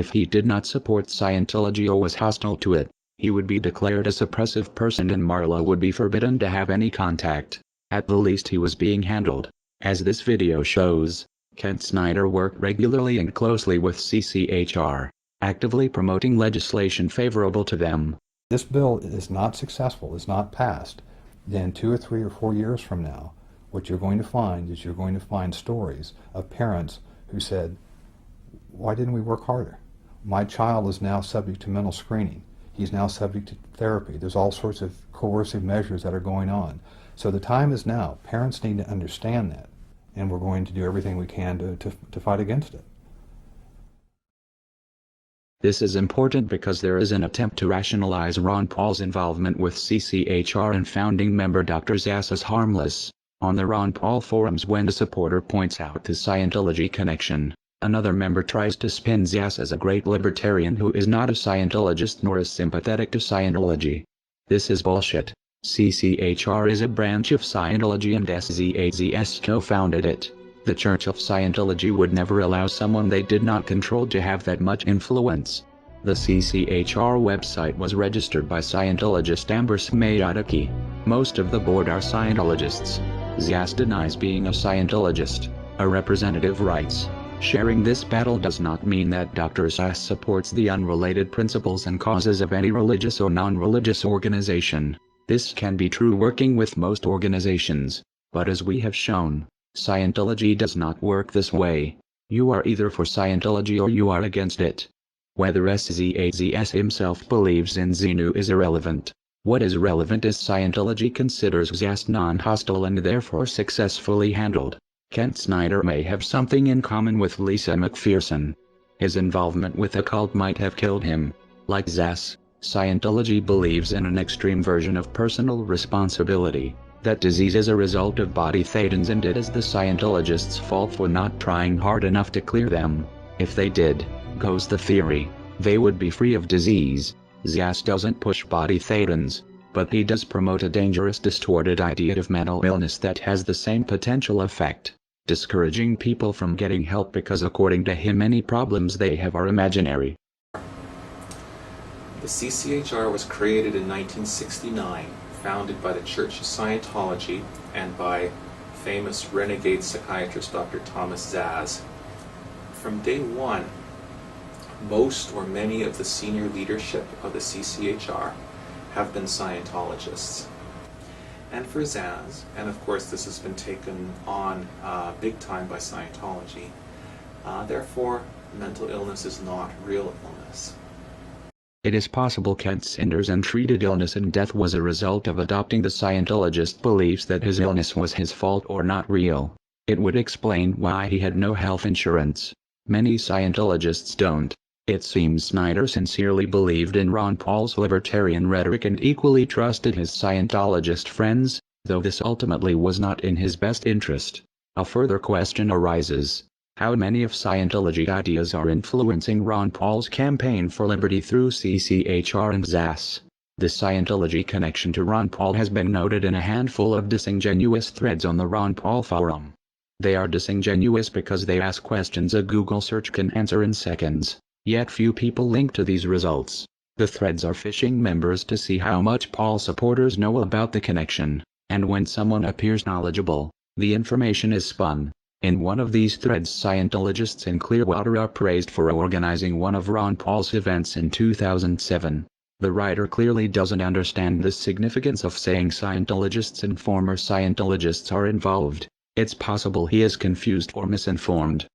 If he did not support Scientology or was hostile to it, he would be declared a suppressive person and Marla would be forbidden to have any contact. At the least he was being handled. As this video shows, Kent Snyder worked regularly and closely with CCHR, actively promoting legislation favorable to them. This bill is not successful, is not passed, then 2 or 3 or 4 years from now, what you're going to find is you're going to find stories of parents who said, why didn't we work harder? My child is now subject to mental screening. He's now subject to therapy. There's all sorts of coercive measures that are going on. So the time is now. Parents need to understand that, and we're going to do everything we can to fight against it. This is important because there is an attempt to rationalize Ron Paul's involvement with CCHR and founding member Dr. Zass as harmless. On the Ron Paul forums, when a supporter points out the Scientology connection, another member tries to spin Zass as a great libertarian who is not a Scientologist nor is sympathetic to Scientology. This is bullshit. CCHR is a branch of Scientology and SZAZS co-founded it. The Church of Scientology would never allow someone they did not control to have that much influence. The CCHR website was registered by Scientologist Amber Smayataki. Most of the board are Scientologists. Zass denies being a Scientologist. A representative writes, sharing this battle does not mean that Dr. Zass supports the unrelated principles and causes of any religious or non-religious organization. This can be true working with most organizations, but as we have shown, Scientology does not work this way. You are either for Scientology or you are against it. Whether SZAZS himself believes in Xenu is irrelevant. What is relevant is Scientology considers Zass non-hostile and therefore successfully handled. Kent Snyder may have something in common with Lisa McPherson. His involvement with the cult might have killed him. Like Zass, Scientology believes in an extreme version of personal responsibility. That disease is a result of body thetans and it is the Scientologists' fault for not trying hard enough to clear them. If they did, goes the theory, they would be free of disease. Zass doesn't push body thetans, but he does promote a dangerous distorted idea of mental illness that has the same potential effect, discouraging people from getting help because according to him any problems they have are imaginary. The CCHR was created in 1969. Founded by the Church of Scientology and by famous renegade psychiatrist Dr. Thomas Zass. From day one, most or many of the senior leadership of the CCHR have been Scientologists. And for Zass, and of course this has been taken on big time by Scientology, therefore mental illness is not real illness. It is possible Kent Snyder's untreated illness and death was a result of adopting the Scientologist beliefs that his illness was his fault or not real. It would explain why he had no health insurance. Many Scientologists don't. It seems Snyder sincerely believed in Ron Paul's libertarian rhetoric and equally trusted his Scientologist friends, though this ultimately was not in his best interest. A further question arises. How many of Scientology ideas are influencing Ron Paul's campaign for liberty through CCHR and Zass? The Scientology connection to Ron Paul has been noted in a handful of disingenuous threads on the Ron Paul forum. They are disingenuous because they ask questions a Google search can answer in seconds, yet few people link to these results. The threads are phishing members to see how much Paul supporters know about the connection, and when someone appears knowledgeable, the information is spun. In one of these threads, Scientologists in Clearwater are praised for organizing one of Ron Paul's events in 2007. The writer clearly doesn't understand the significance of saying Scientologists and former Scientologists are involved. It's possible he is confused or misinformed.